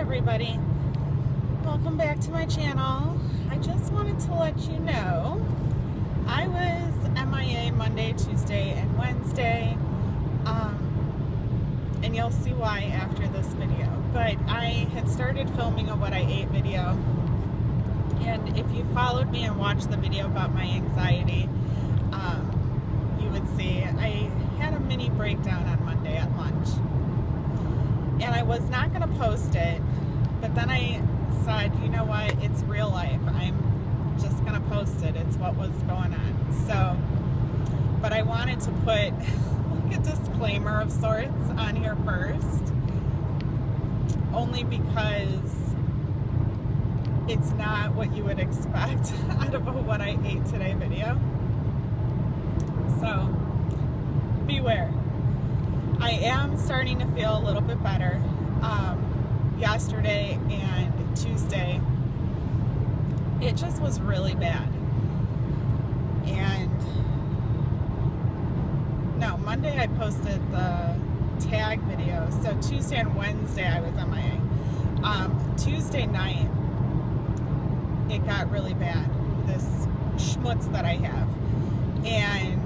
everybody, welcome back to my channel. I just wanted to let you know I was MIA Monday, Tuesday, and Wednesday, and you'll see why after this video. But I had started filming a what I ate video, and if you followed me and watched the video about my anxiety, you would see I had a mini breakdown on Monday at lunch. And I was not going to post it, but then I said, you know what, it's real life. I'm just going to post it. It's what was going on. So, but I wanted to put like a disclaimer of sorts on here first, only because it's not what you would expect out of a what I ate today video. So, beware. I am starting to feel a little bit better. Yesterday and Tuesday, it just was really bad. And no, Monday I posted the tag video. So Tuesday and Wednesday I was MIA. Tuesday night, it got really bad, this schmutz that I have. And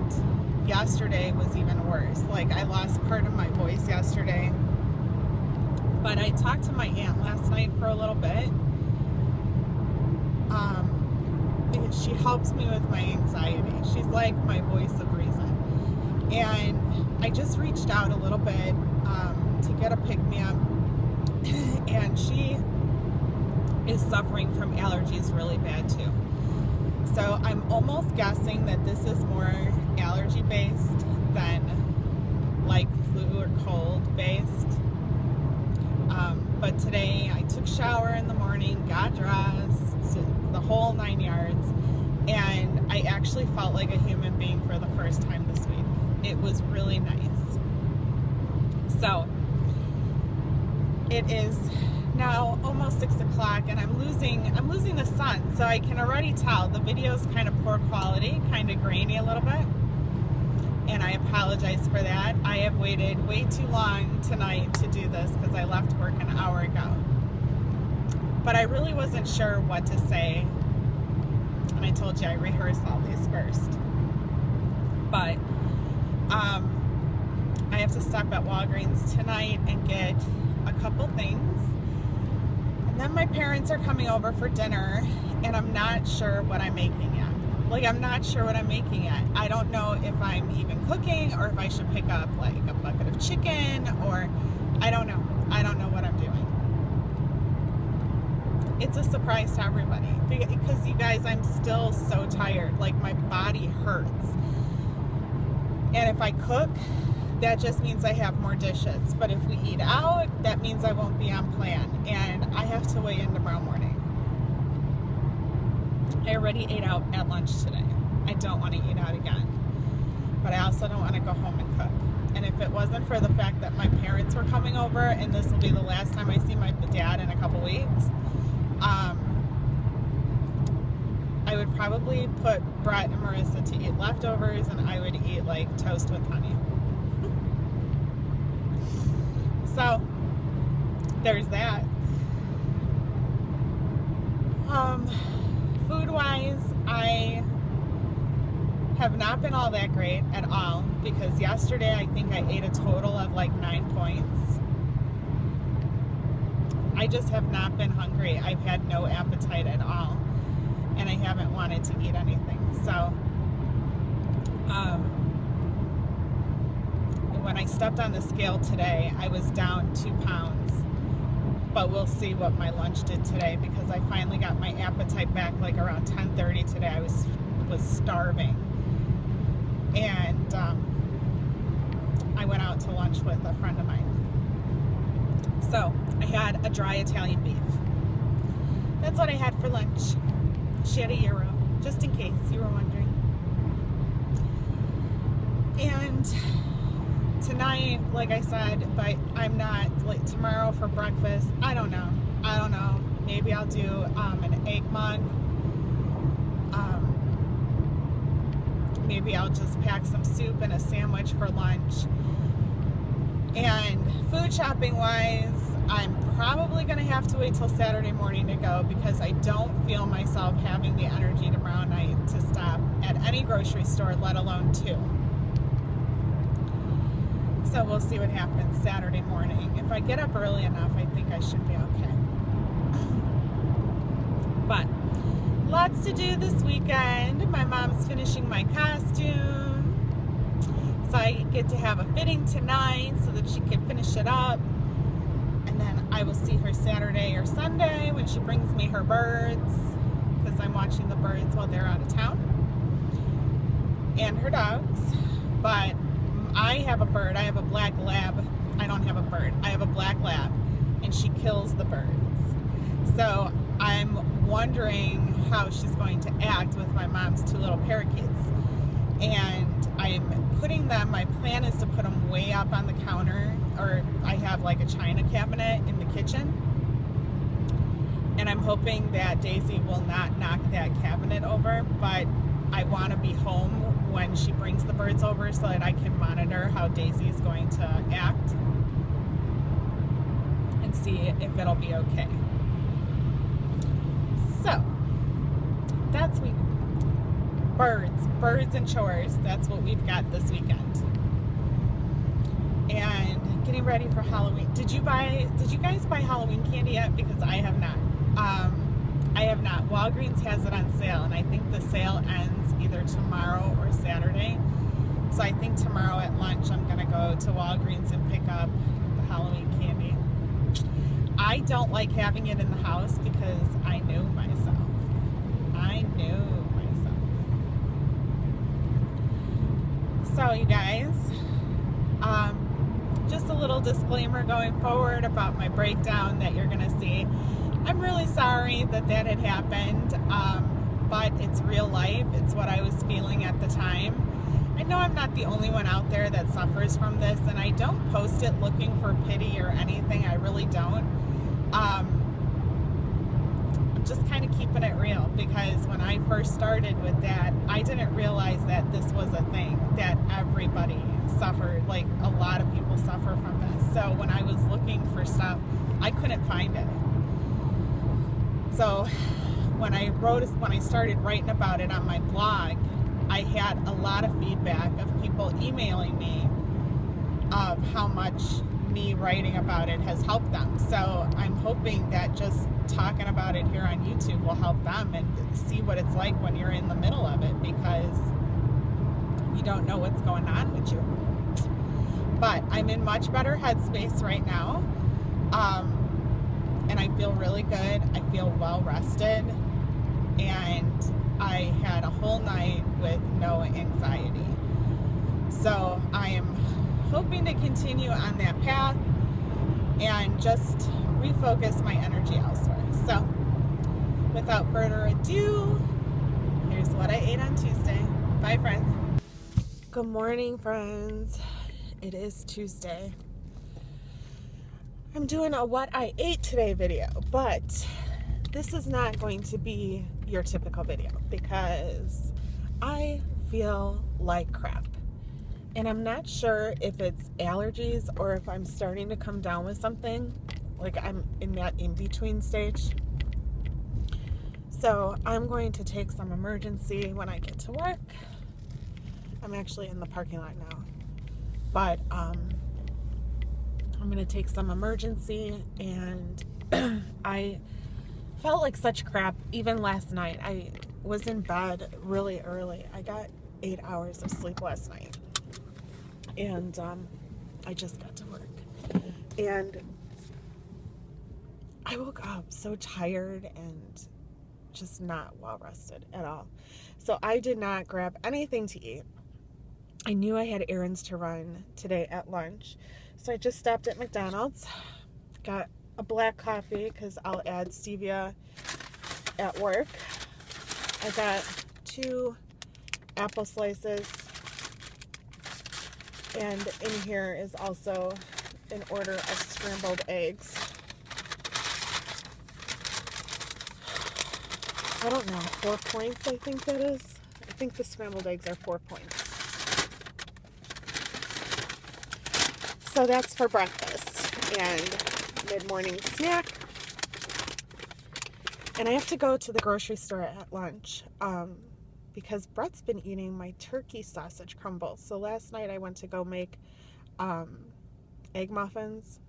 yesterday was even worse. Like, I lost part of my voice yesterday. But I talked to my aunt last night for a little bit. Because she helps me with my anxiety. She's like my voice of reason. And I just reached out a little bit to get a pick-me-up. And she is suffering from allergies really bad too. So I'm almost guessing that this is more allergy based than like flu or cold based. But today I took a shower in the morning, got dressed, the whole 9 yards, and I actually felt like a human being for the first time this week. It was really nice. So it is now almost 6 o'clock, and I'm losing the sun, so I can already tell the video's kind of poor quality, kind of grainy a little bit, and I apologize for that. I have waited way too long tonight to do this because I left work an hour ago, but I really wasn't sure what to say, and I told you I rehearsed all these first. But I have to stop at Walgreens tonight and get a couple things. And then my parents are coming over for dinner, and I'm not sure what I'm making yet. Like, I'm not sure what I'm making yet. I don't know if I'm even cooking or if I should pick up like a bucket of chicken, or I don't know. I don't know what I'm doing. It's a surprise to everybody because, you guys, I'm still so tired. Like, my body hurts. And if I cook, that just means I have more dishes. But if we eat out, that means I won't be on plan. And I have to weigh in tomorrow morning. I already ate out at lunch today. I don't want to eat out again. But I also don't want to go home and cook. And if it wasn't for the fact that my parents were coming over, and this will be the last time I see my dad in a couple weeks, I would probably put Brett and Marissa to eat leftovers, and I would eat like toast with honey. So there's that. Food-wise, I have not been all that great at all, because yesterday I think I ate a total of like 9 points. I just have not been hungry. I've had no appetite at all, and I haven't wanted to eat anything. So when I stepped on the scale today, I was down 2 pounds. But we'll see what my lunch did today, because I finally got my appetite back like around 10:30 today. I was starving. And I went out to lunch with a friend of mine. So I had a dry Italian beef. That's what I had for lunch. She had a gyro, just in case you were wondering. And tonight, like I said, but I'm not, like, tomorrow for breakfast, I don't know. Maybe I'll do an egg mug. Maybe I'll just pack some soup and a sandwich for lunch. And food shopping wise, I'm probably going to have to wait till Saturday morning to go because I don't feel myself having the energy tomorrow night to stop at any grocery store, let alone 2. So we'll see what happens Saturday morning. If I get up early enough, I think I should be okay. But lots to do this weekend. My mom's finishing my costume. So I get to have a fitting tonight so that she can finish it up. And then I will see her Saturday or Sunday when she brings me her birds, because I'm watching the birds while they're out of town. And her dogs. But I have a bird. I have a black lab. I don't have a bird. I have a black lab. And she kills the birds. So I'm wondering how she's going to act with my mom's 2 little parakeets. And I'm putting them, my plan is to put them way up on the counter, or I have like a china cabinet in the kitchen. And I'm hoping that Daisy will not knock that cabinet over, but I want to be home when she brings the birds over so that I can monitor how Daisy is going to act and see if it'll be okay. So, that's birds and chores. That's what we've got this weekend. And getting ready for Halloween. Did you guys buy Halloween candy yet? Because I have not. I have not. Walgreens has it on sale, and I think the sale ends either tomorrow or Saturday. So I think tomorrow at lunch I'm going to go to Walgreens and pick up the Halloween candy. I don't like having it in the house because I knew myself. So you guys, just a little disclaimer going forward about my breakdown that you're going to see. I'm really sorry that had happened, but it's real life. It's what I was feeling at the time. I know I'm not the only one out there that suffers from this, and I don't post it looking for pity or anything. I really don't. I'm just kind of keeping it real, because when I first started with that, I didn't realize that this was a thing, that everybody suffered, like a lot of people suffer from this. So when I was looking for stuff, I couldn't find it. So when I started writing about it on my blog, I had a lot of feedback of people emailing me of how much me writing about it has helped them. So I'm hoping that just talking about it here on YouTube will help them and see what it's like when you're in the middle of it, because you don't know what's going on with you. But I'm in much better headspace right now, and I feel really good. I feel well rested, and I had a whole night with no anxiety. So I am hoping to continue on that path and just refocus my energy elsewhere. So without further ado, here's what I ate on Tuesday. Bye, friends. Good morning, friends. It is Tuesday. I'm doing a what I ate today video, but this is not going to be your typical video because I feel like crap. And I'm not sure if it's allergies or if I'm starting to come down with something, like I'm in that in-between stage. So I'm going to take some emergency when I get to work. I'm actually in the parking lot now. But I'm going to take some emergency, and I felt like such crap even last night. I was in bed really early. I got 8 hours of sleep last night. And I just got to work. And I woke up so tired and just not well rested at all. So I did not grab anything to eat. I knew I had errands to run today at lunch. So I just stopped at McDonald's, got a black coffee because I'll add stevia at work. I got 2 apple slices. And in here is also an order of scrambled eggs. I don't know, 4 points I think that is. I think the scrambled eggs are 4 points. So that's for breakfast. And mid-morning snack. And I have to go to the grocery store at lunch because Brett's been eating my turkey sausage crumbles. So last night I went to go make egg muffins,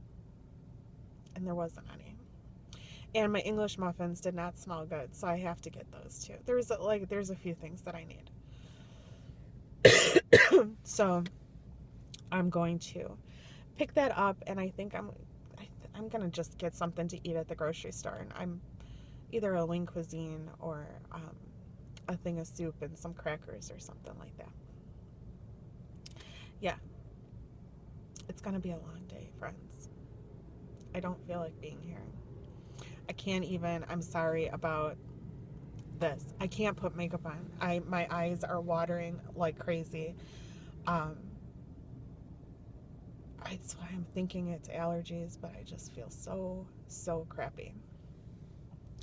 and there wasn't any. And my English muffins did not smell good, so I have to get those too. There's a few things that I need. So I'm going to pick that up, and I think I'm gonna just get something to eat at the grocery store, and I'm either a lean cuisine or a thing of soup and some crackers or something like that. Yeah, it's gonna be a long day, friends. I don't feel like being here. I can't even. I'm sorry about this. I can't put makeup on. My eyes are watering like crazy. That's why I'm thinking it's allergies, but I just feel so crappy.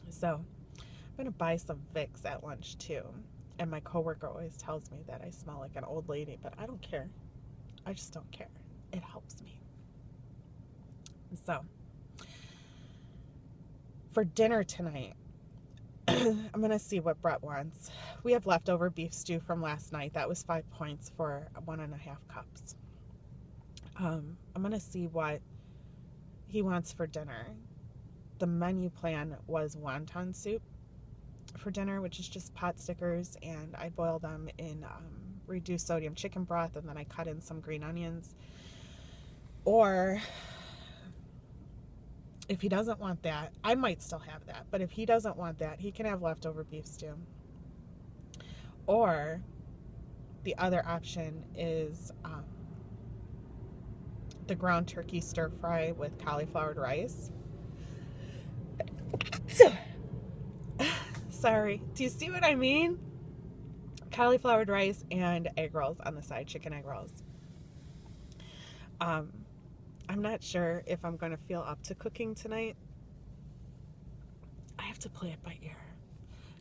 So I'm gonna buy some Vicks at lunch too. And my coworker always tells me that I smell like an old lady, but I don't care. I just don't care. It helps me. So for dinner tonight, I'm gonna see what Brett wants. We have leftover beef stew from last night. That was 5 points for 1.5 cups. I'm gonna see what he wants for dinner. The menu plan was wonton soup for dinner, which is just pot stickers, and I boil them in reduced sodium chicken broth, and then I cut in some green onions. Or if he doesn't want that, I might still have that, but if he doesn't want that, he can have leftover beef stew. Or the other option is the ground turkey stir fry with cauliflowered rice. Sorry, do you see what I mean? Cauliflowered rice and egg rolls on the side, chicken egg rolls. I'm not sure if I'm going to feel up to cooking tonight. I have to play it by ear.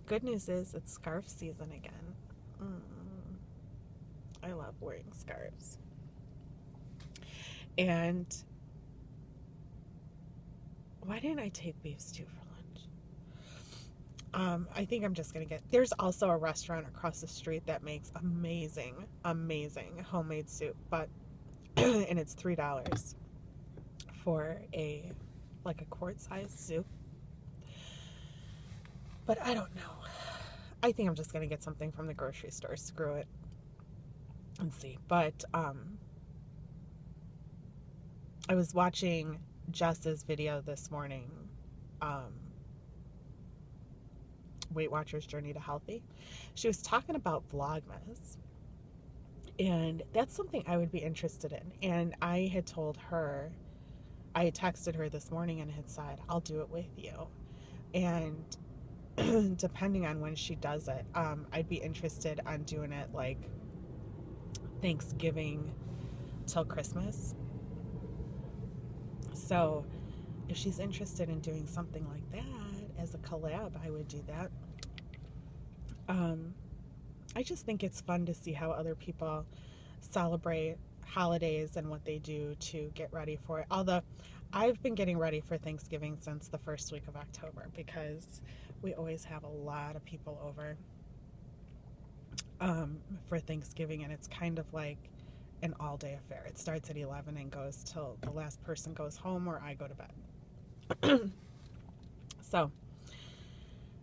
Good news is it's scarf season again. I love wearing scarves. And why didn't I take beef stew for lunch? I think I'm just going to get... There's also a restaurant across the street that makes amazing homemade soup, but and it's $3 for a quart-sized soup. But I don't know. I think I'm just going to get something from the grocery store. Screw it. And see. But I was watching Jess's video this morning, Weight Watchers Journey to Healthy. She was talking about Vlogmas, and that's something I would be interested in. And I had told her, I had texted her this morning and had said, I'll do it with you. And depending on when she does it, I'd be interested on doing it like Thanksgiving till Christmas. So if she's interested in doing something like that as a collab, I would do that. I just think it's fun to see how other people celebrate holidays and what they do to get ready for it. Although I've been getting ready for Thanksgiving since the first week of October, because we always have a lot of people over for Thanksgiving, and it's kind of like an all-day affair. It starts at 11 and goes till the last person goes home or I go to bed. So,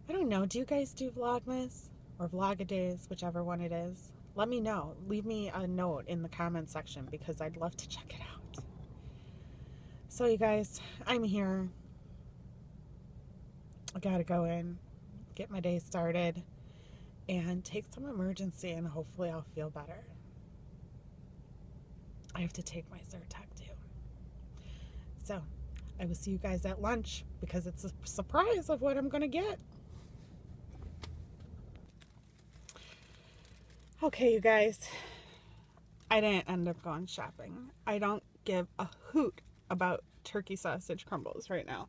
I don't know. Do you guys do Vlogmas or Vlog-A-Days, whichever one it is? Let me know. Leave me a note in the comment section because I'd love to check it out. So, you guys, I'm here. I gotta go in, get my day started, and take some emergency, and hopefully I'll feel better. I have to take my Zyrtec too. So, I will see you guys at lunch because it's a surprise of what I'm going to get. Okay, you guys. I didn't end up going shopping. I don't give a hoot about turkey sausage crumbles right now.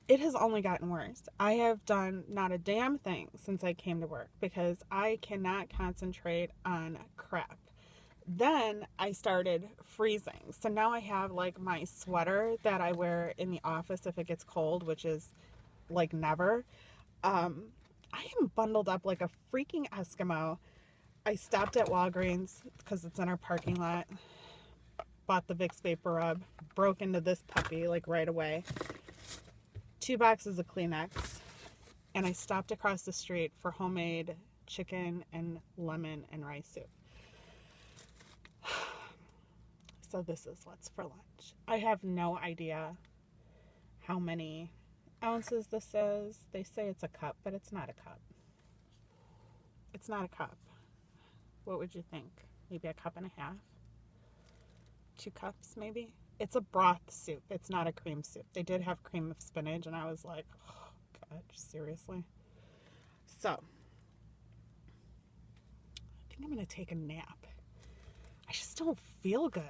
It has only gotten worse. I have done not a damn thing since I came to work because I cannot concentrate on crap. Then I started freezing. So now I have like my sweater that I wear in the office if it gets cold, which is like never. Um, I am bundled up like a freaking Eskimo. I stopped at Walgreens because it's in our parking lot. Bought the Vicks Vapor Rub. Broke into this puppy like right away. 2 boxes of Kleenex. And I stopped across the street for homemade chicken and lemon and rice soup. So this is what's for lunch. I have no idea how many ounces this is. They say it's a cup, but it's not a cup. It's not a cup. What would you think? Maybe a cup and a half? 2 cups, maybe? It's a broth soup. It's not a cream soup. They did have cream of spinach, and I was like, oh, God, seriously? So, I think I'm going to take a nap. I just don't feel good.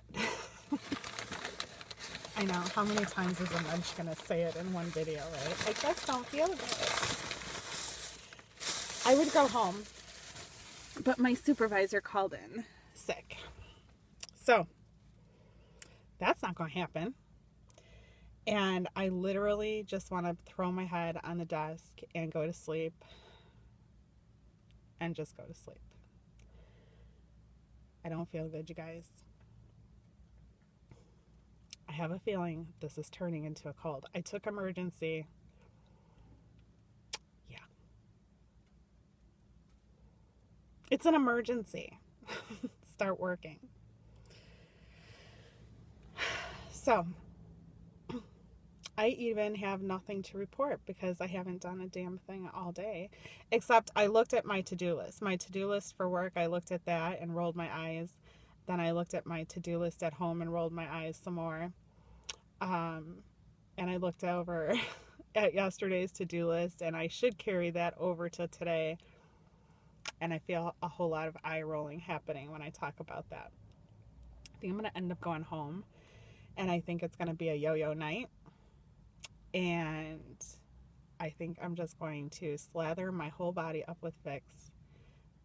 I know. How many times is a munch going to say it in one video, right? I just don't feel good. I would go home, but my supervisor called in sick. So, that's not going to happen. And I literally just want to throw my head on the desk and go to sleep. And just go to sleep. I don't feel good, you guys. I have a feeling this is turning into a cold. I took emergency. Yeah. It's an emergency. Start working. So, I even have nothing to report because I haven't done a damn thing all day. Except I looked at my to-do list. My to-do list for work, I looked at that and rolled my eyes. Then I looked at my to-do list at home and rolled my eyes some more. And I looked over at yesterday's to-do list, and I should carry that over to today. And I feel a whole lot of eye rolling happening when I talk about that. I think I'm going to end up going home, and I think it's going to be a yo-yo night. And I think I'm just going to slather my whole body up with Vicks,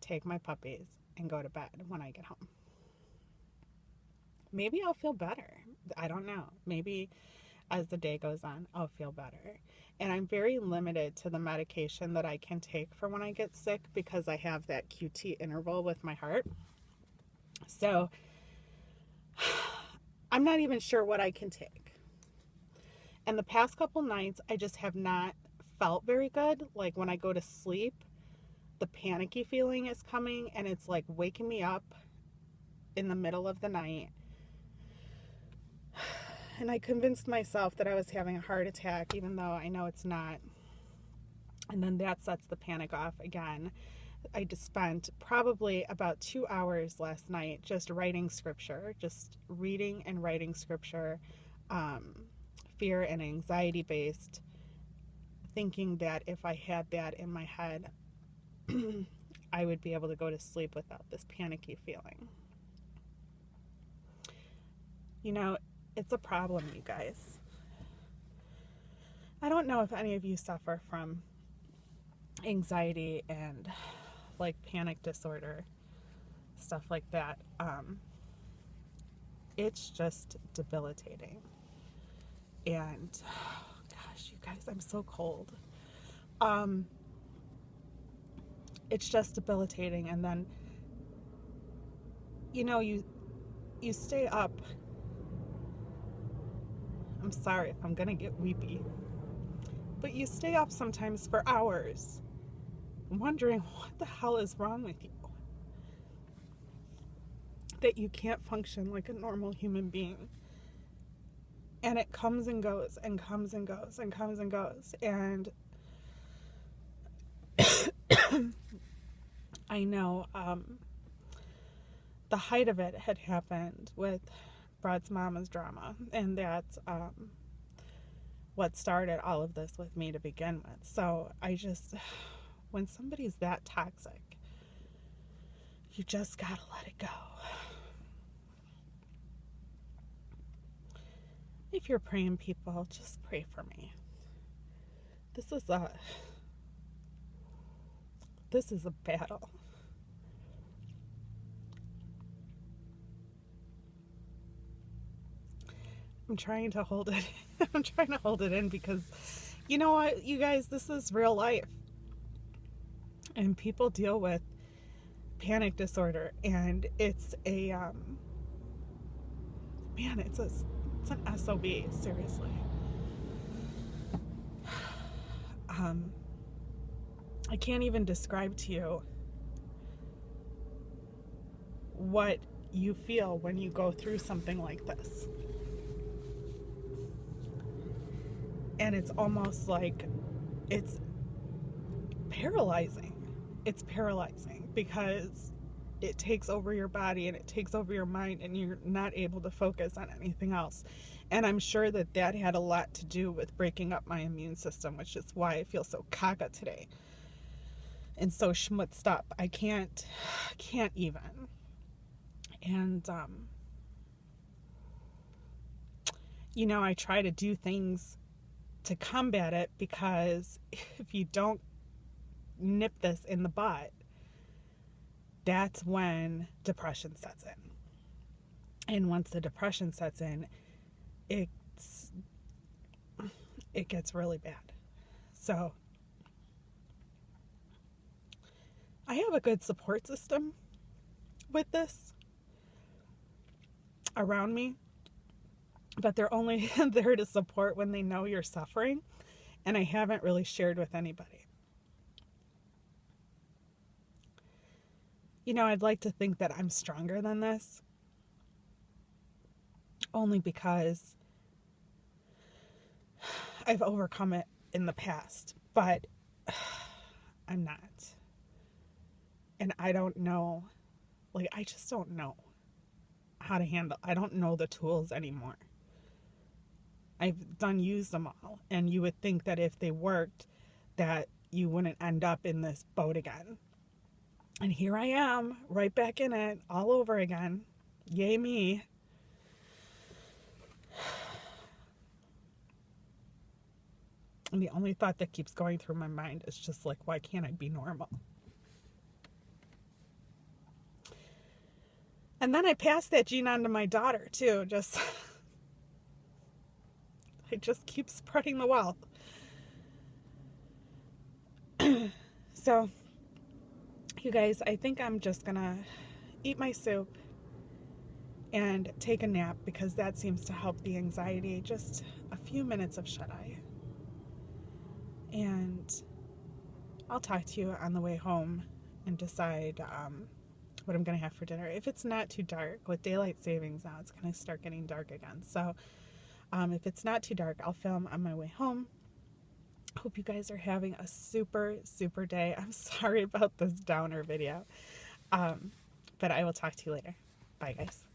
take my puppies, and go to bed when I get home. Maybe I'll feel better. I don't know. Maybe as the day goes on, I'll feel better. And I'm very limited to the medication that I can take for when I get sick because I have that QT interval with my heart. So I'm not even sure what I can take. And the past couple nights, I just have not felt very good. Like when I go to sleep, the panicky feeling is coming and it's like waking me up in the middle of the night. And I convinced myself that I was having a heart attack, even though I know it's not. And then that sets the panic off again. I just spent probably about 2 hours last night just writing scripture, just reading and writing scripture, fear and anxiety based, thinking that if I had that in my head, I would be able to go to sleep without this panicky feeling. You know, it's a problem, you guys. I don't know if any of you suffer from anxiety and like panic disorder, stuff like that. It's just debilitating. And oh gosh, you guys, I'm so cold. It's just debilitating. And then, you know, you stay up. I'm sorry if I'm gonna get weepy, but you stay up sometimes for hours wondering what the hell is wrong with you, that you can't function like a normal human being. And it comes and goes and comes and goes and comes and goes. And I know the height of it had happened with Brad's mama's drama, and that's what started all of this with me to begin with. So I just, when somebody's that toxic, you just gotta let it go. If you're praying, people, just pray for me. This is a battle. I'm trying to hold it. I'm trying to hold it in because, you know what, you guys, this is real life. And people deal with panic disorder, and it's a, man, it's an SOB, seriously. I can't even describe to you what you feel when you go through something like this. And it's almost like it's paralyzing. It's paralyzing because it takes over your body and it takes over your mind, and you're not able to focus on anything else. And I'm sure that that had a lot to do with breaking up my immune system, which is why I feel so caca today and so schmutzed up. I can't even. And you know, I try to do things to combat it, because if you don't nip this in the bud, that's when depression sets in. And once the depression sets in, it gets really bad. So I have a good support system with this around me, but they're only there to support when they know you're suffering, and I haven't really shared with anybody. You know, I'd like to think that I'm stronger than this, only because I've overcome it in the past, but I'm not. And I don't know, like, I just don't know how to handle. I don't know the tools anymore. I've used them all, and you would think that if they worked, that you wouldn't end up in this boat again. And here I am, right back in it, all over again. Yay me. And the only thought that keeps going through my mind is just like, why can't I be normal? And then I passed that gene on to my daughter, too. I just keep spreading the wealth. So, you guys, I think I'm just gonna eat my soup and take a nap, because that seems to help the anxiety. Just a few minutes of shut-eye. And I'll talk to you on the way home and decide what I'm going to have for dinner. If it's not too dark, with daylight savings now, it's going to start getting dark again. So if it's not too dark, I'll film on my way home. Hope you guys are having a super, super day. I'm sorry about this downer video. But I will talk to you later. Bye, guys.